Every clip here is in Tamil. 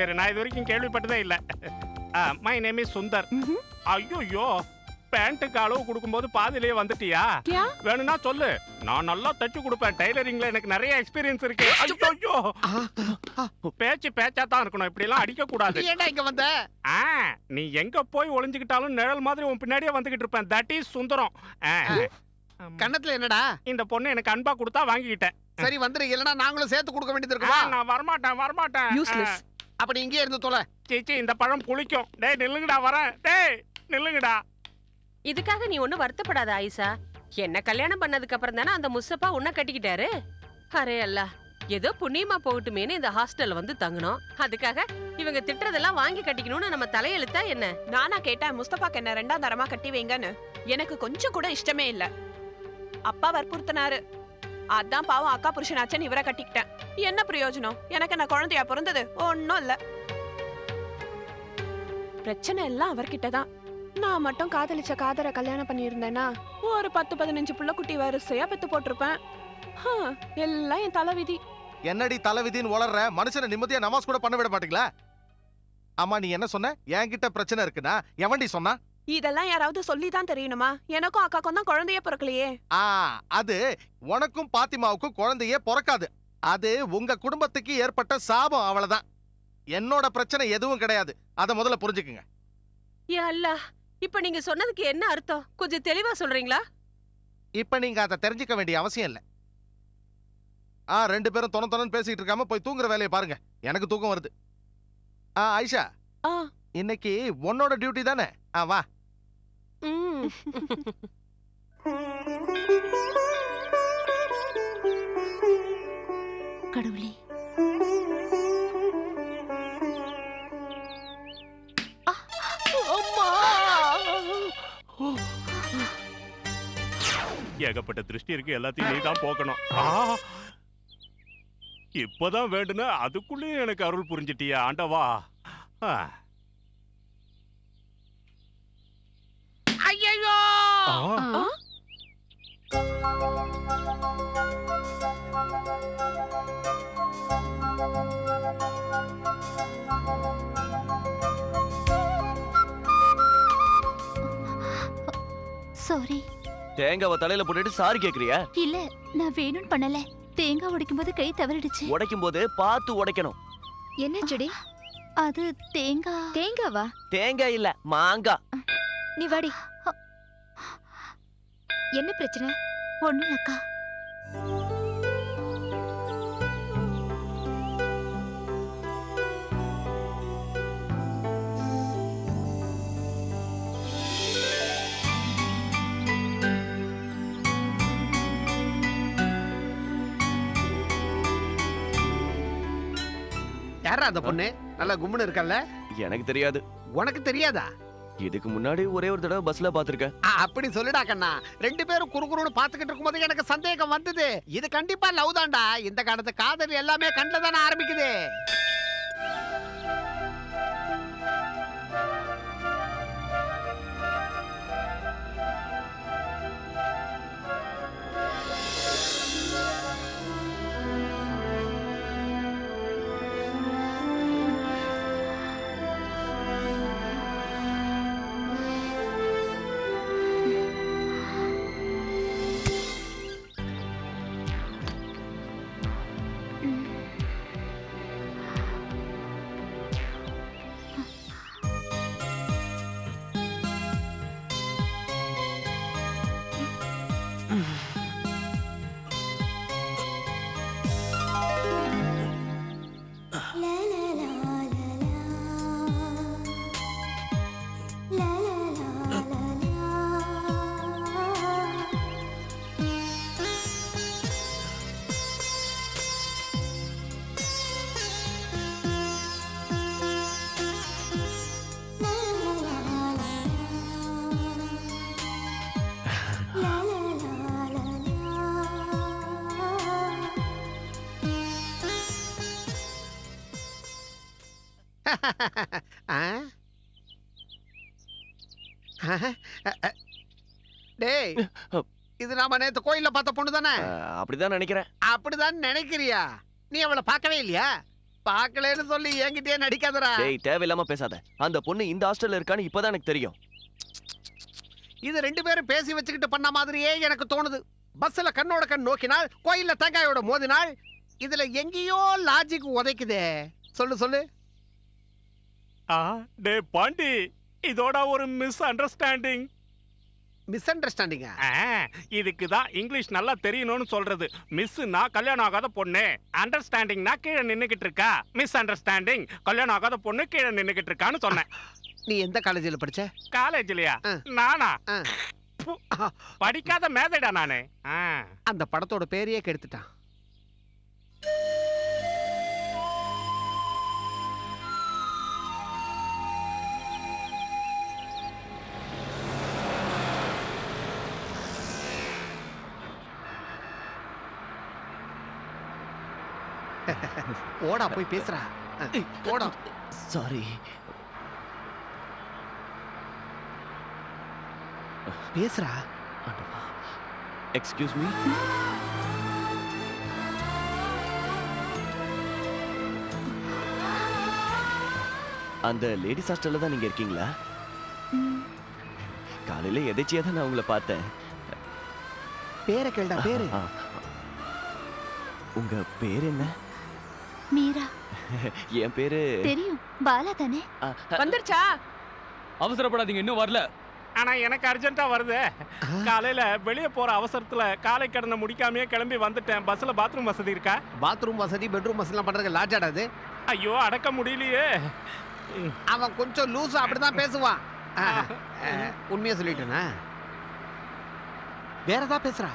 சரி, நான் இது வரைக்கும் கேள்விப்பட்டதே இல்ல. My name is Sundar. ஐயோ, பேண்ட்டுக்கு அளவு கொடுக்கும்போது பாதியிலேயே வந்துட்டியா? வேணும்னா சொல்லு, நான் நல்லா தச்சு கொடுப்பேன். டைலரிங்ல எனக்கு நிறைய எக்ஸ்பீரியன்ஸ் இருக்கு. ஐயோ, பேச்சா தான் இருக்கணும், இப்படி எல்லாம் அடிக்க கூடாது. ஏன்டா இங்க வந்த? நீ எங்க போய் ஒளிஞ்சுக்கிட்டாலும் நிழல் மாதிரி உன் பின்னாடியே வந்துகிட்டு இருப்பேன். That is Sundaram. கண்ணத்துல என்னடா? இந்த பொண்ணு எனக்கு அன்பா கொடுத்தா வாங்கிக்கிட்டேன். சரி வந்துரு, இல்லனா நாங்களும் சேர்த்து கொடுக்க வேண்டியது இருக்குமா? நான் வரமாட்டேன். யூஸ்லெஸ். அப்ப நீ இங்கே இருந்து தொலை. சீச்சி, இந்த பழம் புளிக்கும். டேய் நில்லுங்கடா, வரேன். டேய் நில்லுங்கடா. இதுக்காக நீ ஒன்னும் வருத்தப்படாத ஆயிஷா. என்ன கல்யாணம் பண்ணதுக்கு அப்புறம் தானே அந்த முஸ்தபா உன்னை கட்டிக்கிட்டாரு. அரே அல்லா, ஏதோ புண்ணியமா போகட்டுமேனு இந்த ஹாஸ்டல்ல வந்து தங்கணும். அதுக்காக இவங்க திட்டுறதெல்லாம் வாங்கி கட்டிக்கணும்னு நம்ம தலையெழுத்தா என்ன? நானா கேட்டேன் முஸ்தபாக்கு என்ன ரெண்டாம் தரமா கட்டி வைங்கன்னு. எனக்கு கொஞ்சம் கூட இஷ்டமே இல்ல. அப்பா வற்புறுத்தினாரு. அதான் பாவம் அக்கா புருஷனாச்சன் இவரை கட்டிக்கிட்டேன். என்ன பிரயோஜனம்? எனக்கு என்ன குழந்தையா பிறந்தது? ஒன்னும் இல்ல. பிரச்சனை எல்லாம் அவர்கிட்டதான். நான் மட்டும் காதலிச்ச காதரை கல்யாணம் பண்ணியிருந்தேன்னா ஒரு 10-15 புள்ள குட்டி வரிசையா பெத்து போட்டிருப்பேன். எல்லாம் என் தலைவிதி. என்னடி தலைவிதின்னு வளர்ற? மனுஷனை நிம்மதியா நமாஸ் கூட பண்ண விட மாட்டீங்களா? அம்மா, நீ என்ன சொன்ன? என்கிட்ட பிரச்சனை இருக்குன்னா எவன்டி சொன்னா? இதெல்லாம் யாராவது சொல்லிதான் தெரியணுமா? எனக்கும் அக்காக்கும் தான் குழந்தையே பிறக்கலையே. அது உனக்கும் பாத்திமாவுக்கும் குழந்தையே பிறக்காது. அது உங்க குடும்பத்துக்கு ஏற்பட்ட சாபம், அவ்வளவுதான். என்னோட பிரச்சனை எதுவும் கிடையாது. அத முதல்ல புரிஞ்சுக்குங்க. யா அல்லாஹ், இப்ப நீங்க சொன்னதுக்கு என்ன அர்த்தம்? கொஞ்சம் தெளிவா சொல்றீங்களா? இப்ப நீங்க அதை தெரிஞ்சுக்க வேண்டிய அவசியம் இல்ல. ரெண்டு பேரும் தொணன்னு பேசிட்டு இருக்காம போய் தூங்குற வேலையை பாருங்க. எனக்கு தூக்கம் வருது. ஆயிஷா, இன்னைக்கு உன்னோட டியூட்டி தானே? வா. கடவுளே, ஏகப்பட்ட திருஷ்டி இருக்கு, எல்லாத்தையும் நீ தான் போக்கணும். இப்பதான் வேண்டுன அதுக்குள்ளேயும் எனக்கு அருள் புரிஞ்சிட்டியா ஆண்டவா? ஐயோ! சாரி. தேங்காவை தலையில போட்டுட்டு சாரி கேக்குறியா? இல்ல, நான் வேணும்னு பண்ணல. தேங்காய் உடைக்கும் போது கை தவறிடுச்சு. உடைக்கும் போது பார்த்து உடைக்கணும். என்ன செடி? அது தேங்காய். தேங்காவா? தேங்காய் இல்ல, மாங்காய். நீ வாடி. என்ன பிரச்சனை? ஒண்ணு இல்லக்கா. யாரா அந்த பொண்ணு? நல்லா கும்முன்னு இருக்கல்ல? எனக்கு தெரியாது. உனக்கு தெரியாதா? இதுக்கு முன்னாடி ஒரே ஒரு தடவை பஸ்ல பாத்துருக்கேன். அப்படி சொல்லிடா கண்ணா. ரெண்டு பேரும் குறுகுறுன்னு பாத்துக்கிட்டு இருக்கும்போது எனக்கு சந்தேகம் வந்தது. இது கண்டிப்பா லவ் தான்டா. இந்த காலத்து காதல் எல்லாமே கண்ணுல தானே ஆரம்பிக்குது. டேய், இது நாம நேத்து கோயில்ல பார்த்த பொண்ணு தானே? அப்படிதான் நினைக்கிறேன். அப்படிதான் நினைக்கிறியா? நீ அவளை பார்க்கவே இல்லையா? பாக்கலன்னு சொல்லி என்கிட்டயே நடிக்காதடா. டேய் தேவையில்லாம பேசாத. அந்த பொண்ணு இந்த ஹாஸ்டல்ல இருக்கான்னு இப்பதான் எனக்கு தெரியும். இது 2 பேரும் பேசி வச்சுக்கிட்டு பண்ண மாதிரியே எனக்கு தோணுது. பஸ்ல கண்ணோட கண் நோக்கினாள், கோயில்ல தேங்காயோட மோதினாள். இதுல எங்கேயோ லாஜிக் உதைக்குதே. சொல்லு சொல்லு. டே பாண்டி, இதோட ஒரு மிஸ் அண்டர்ஸ்டாண்டிங். மிஸ் அண்டர்ஸ்டாண்டிங்கா? இதுக்கு தான் இங்கிலீஷ் நல்லா தெரியணும்னு சொல்றது. மிஸ்னா கல்யாணம் ஆகாத பொண்ணு, அண்டர்ஸ்டாண்டிங்னா கீழே நின்னுகிட்டு இருக்கா. மிஸ் அண்டர்ஸ்டாண்டிங் கல்யாணம் ஆகாத பொண்ணு கீழே நின்னுகிட்டு இருக்கான்னு சொன்னேன். நீ எந்த காலேஜில் படிச்ச? காலேஜ்லயா? நானா? படிக்காத மேதைடா நானு. அந்த படத்தோட பேரையே கெடுத்துட்டான். ஓடா போய் பேசுறா. ஓடா. சாரி. பேசுறா. Excuse me. அந்த லேடிஸ் ஹாஸ்டல்ல தான் நீங்க இருக்கீங்களா? காலையில எதாச்சியா தான் நான் உங்களை பார்த்தேன். பேரை கேளுடா, பேரு. உங்க பேர் என்ன? மீரா. என் பேரு தெரியும், பாலா தானே? வந்துருச்சா? அவசரப்படாதீங்க, இன்னும் வரல. ஆனா எனக்கு அர்ஜென்ட்டா வருது. காலையில வெளியே போற அவசரத்துல காலை கடனை முடிக்காமயே கிளம்பி வந்துட்டேன். பஸ்ல பாத்ரூம் வசதி இருக்கா? பாத்ரூம் வசதி, பெட்ரூம் வசதிலாம் பண்றதுக்கு லாட்ஜாடா அது? ஐயோ அடக்க முடியலையே. அவன் கொஞ்சம் லூஸ், அப்படிதான் பேசுவான். உண்மையா சொல்லிட்டேனா? வேற ஏதாவது பேசுறா?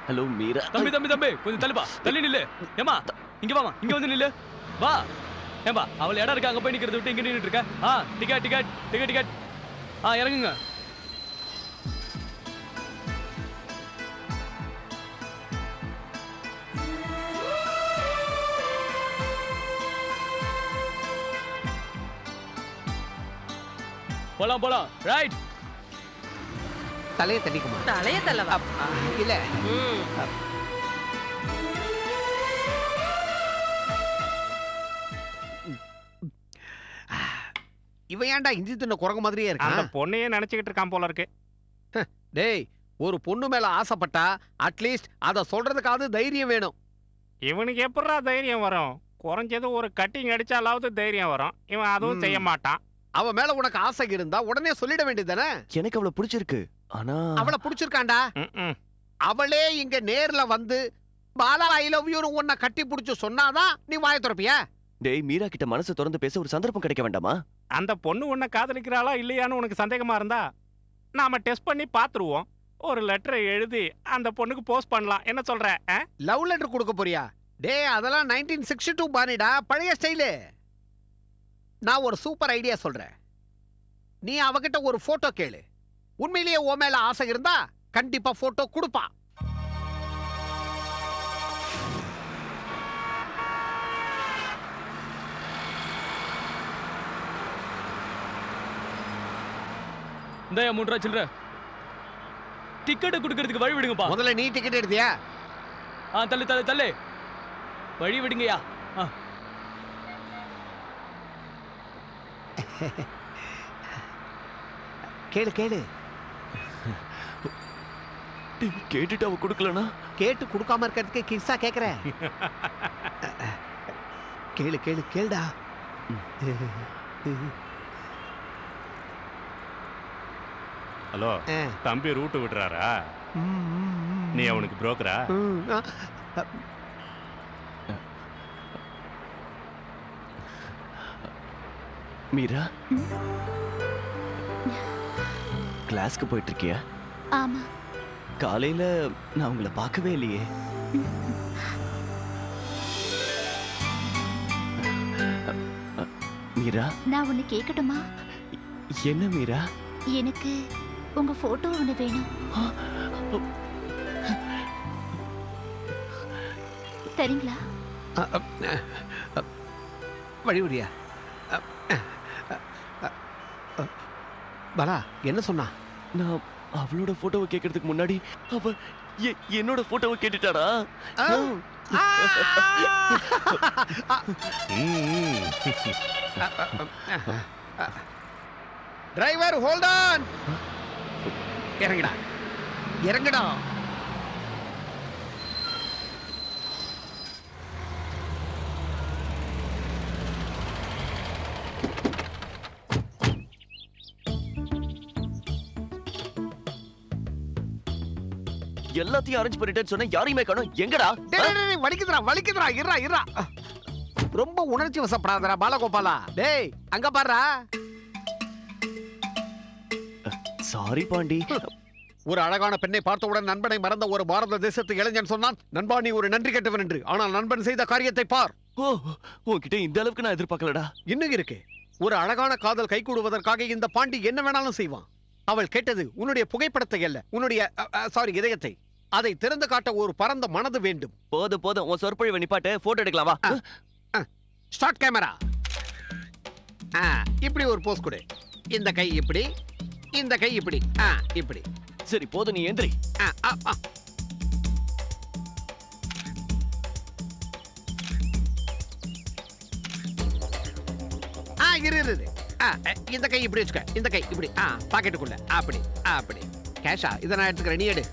ஹலோ மீரா. தம்பி தம்பி தம்பி கொஞ்சம் தள்ளுப்பா, தள்ளி நில்லு. ஏமா இங்க வாமா, இங்க வந்து நில்லு. வா. ஏம்பா அவள் இடம் இருக்கா, அங்க போய் நிக்கிறத விட்டு இங்க நின்னுட்டு இருக்க? Ticket ticket ticket ticket. இறங்குங்க. போலாம் போலாம். ரைட். தலையை தட்டிக்குமா? தலைய தள்ளவா? இல்ல. இவன் ஏன்டா இஞ்சி தின்ன குரங்கு மாதிரியே அந்த இருக்கான்? பொண்ணையே நினைச்சுக்கிட்டு இருக்கான் போல இருக்கு. டேய், ஒரு பொண்ணு மேல ஆசைப்பட்டா அட்லீஸ்ட் அத சொல்றதுக்காவது தைரியம் வேணும். இவனுக்கு எப்படா தைரியம் வரும்? குறைஞ்சது ஒரு கட்டிங் அடிச்சாலாவது தைரியம் வரும். இவன் அதுவும் செய்ய மாட்டான். அவ மேல உனக்கு ஆசை இருந்தா உடனே சொல்லிட வேண்டியதுதானே? எனக்கு அவளை பிடிச்சிருக்கு. ஆனா அவளை பிடிச்சிருக்காண்டா. அவளே இங்க நேர்ல வந்து பாலா ஐ லவ் யூ உன்னை கட்டி பிடிச்சு சொன்னாதான் நீ வாயை திறப்பியா? டேய் மீரா கிட்ட மனசை திறந்து பேச ஒரு சந்தர்ப்பம் கிடைக்க வேண்டாமா? அந்த பொண்ணு உன்னை காதலிக்கிறாளா இல்லையான்னு உனக்கு சந்தேகமா இருந்தா நாம டெஸ்ட் பண்ணி பாத்துருவோம். ஒரு லெட்டரை எழுதி அந்த பொண்ணுக்கு போஸ்ட் பண்ணலாம். என்ன சொல்ற? லவ் லெட்டர் கொடுக்க போறியா? டேய், அதெல்லாம் 1962 பாணிடா, பழைய ஸ்டைலு. நான் ஒரு சூப்பர் ஐடியா சொல்றேன். நீ அவகிட்ட ஒரு போட்டோ கேளு. உண்மையிலேயே உன் மேல ஆசை இருந்தா கண்டிப்பா போட்டோ கொடுப்பா. இந்த 3 ரூபா சில்லற. டிக்கெட் குடுக்கிறதுக்கு வழி விடுங்கப்பா. முதல்ல நீ டிக்கெட் எடுத்தியா? தள்ளு தள்ளு தள்ளு. வழி விடுங்கயா. கேளு கேளு. கேட்டுட்டு அவ கொடுக்கலனா? கேட்டு கொடுக்காம இருக்கிறதுக்கு கிஸ்ஸா கேக்குற? கேளு கேளு கேளுடா. ஹலோ, தம்பி ரூட் விடுறாரா? நீ அவனுக்கு புரோக்கரா? மீரா, கிளாஸ்க்கு போயிட்டு இருக்கியா? ஆமா. காலையில நான் உங்களை பார்க்கவே இல்லையே. மீரா, நான் ஒன்னு கேட்கட்டுமா? என்ன மீரா? எனக்கு உங்க போட்டோ ஒண்ணு வேணும். தரீங்களா? வழி விடியா? பாலா என்ன சொன்னா? நான் அவளோட போட்டோவை கேட்கறதுக்கு முன்னாடி அவ என்னோட போட்டோவை கேட்டுட்டாடா டிரைவர் ஹோல்ட் ஆன். இறங்குடா இறங்குடா. எல்லாத்தையும் அரேஞ்ச் பண்ணிட்டேன்னு சொன்னா யாரையுமே காணோம். எங்கடா? வலிக்குதுடா வலிக்குதுடா. இருடா இருடா. ரொம்ப உணர்ச்சி வசப்படாதடா பாலகோபாலா. டேய் அங்க பாருடா. சாரி பாண்டி. ஒரு அழகான பெண்ணை பார்த்தவுடன் நண்பனை மறந்த ஒரு பாரத தேசத்து இளைஞன் சொன்னான், நண்பா நீ ஒரு நன்றி கெட்டவன் என்று. ஆனால் நண்பன் செய்த காரியத்தை பார். ஓ, உன்கிட்ட இந்த அளவுக்கு நான் எதிர்பார்க்கலடா. இன்னும் இருக்கு. ஒரு அழகான காதல் கைகூடுவதற்காக இந்த பாண்டி என்ன வேணாலும் செய்வான். அவள் கேட்டது உன்னுடைய புகைப்படத்தை அல்ல, உன்னுடைய இதயத்தை. அதை திறந்து காட்ட ஒரு பரந்த மனது வேண்டும். போதும் போதும், உன் சொற்பொழிவை நிப்பாட்டு, போட்டோ எடுக்கலாம் வா. Start camera. இப்படி ஒரு போஸ் கொடு. இந்த கை இப்படி, இந்த கை இப்படி, இப்படி. சரி போதும், நீ எந்திரி. இரு இரு. இந்த கை இப்படி வச்சுக்க. இந்த கை இப்படி பாக்கெட்டுக்குள்ள. அப்படி அப்படி. கேஷா இதை நான் எடுத்துக்கிறேன், நீ எடு.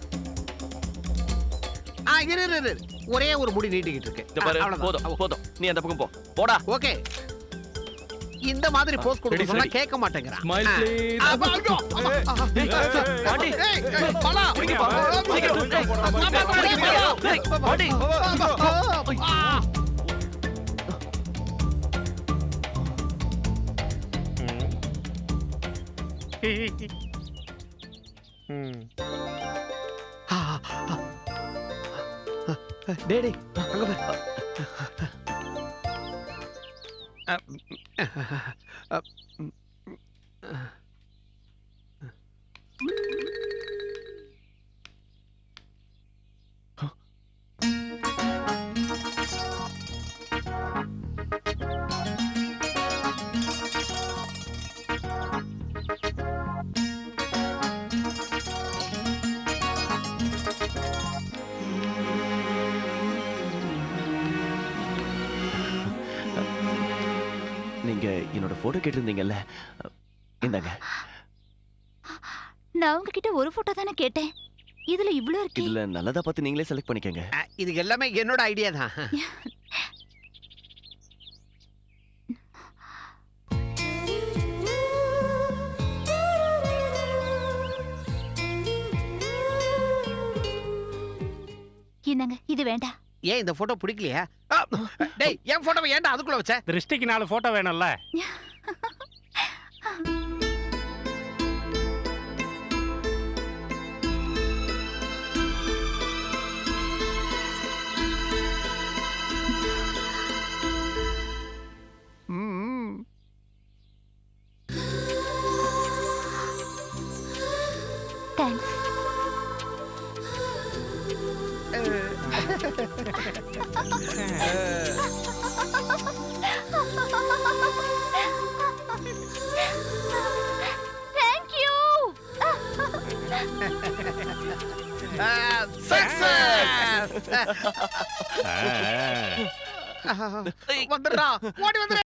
இரு இரு இரு. ஒரே ஒரு முடி நீட்டிக்கிட்டு இருக்கு. இந்த பாரு, போதும் போதும், நீ அந்த பக்கம் போ. போடா. ஓகே. இந்த மாதிரி போஸ் கொடுக்க சொன்னா கேட்க மாட்டேங்கிறான். Smile please. பாண்டி பலா. இங்க வா. சீக்கிரம். பாண்டி. டேடி அங்க பாரு. நீங்க என்னோட போட்டோ கேட்டிருந்தீங்கல்ல, இந்தாங்க. நான் உங்ககிட்ட ஒரு போட்டோ தானே கேட்டேன். இதுல இவ்ளோ இருக்கு. இதுல நல்லதா பார்த்து நீங்களே செலக்ட் பண்ணிக்கங்க. இது எல்லாமே என்னோட ஐடியா தான். என்னங்க இது வேண்டாம். ஏன் இந்த போட்டோ பிடிக்கலையா? டேய் என் போட்டோவை ஏன்டா அதுக்குள்ள வச்ச? திருஷ்டிக்கு 4 போட்டோ வேணும்ல. தேங்க்ஸ். Thank you. வந்துடுறா, ஓடி வந்துடு.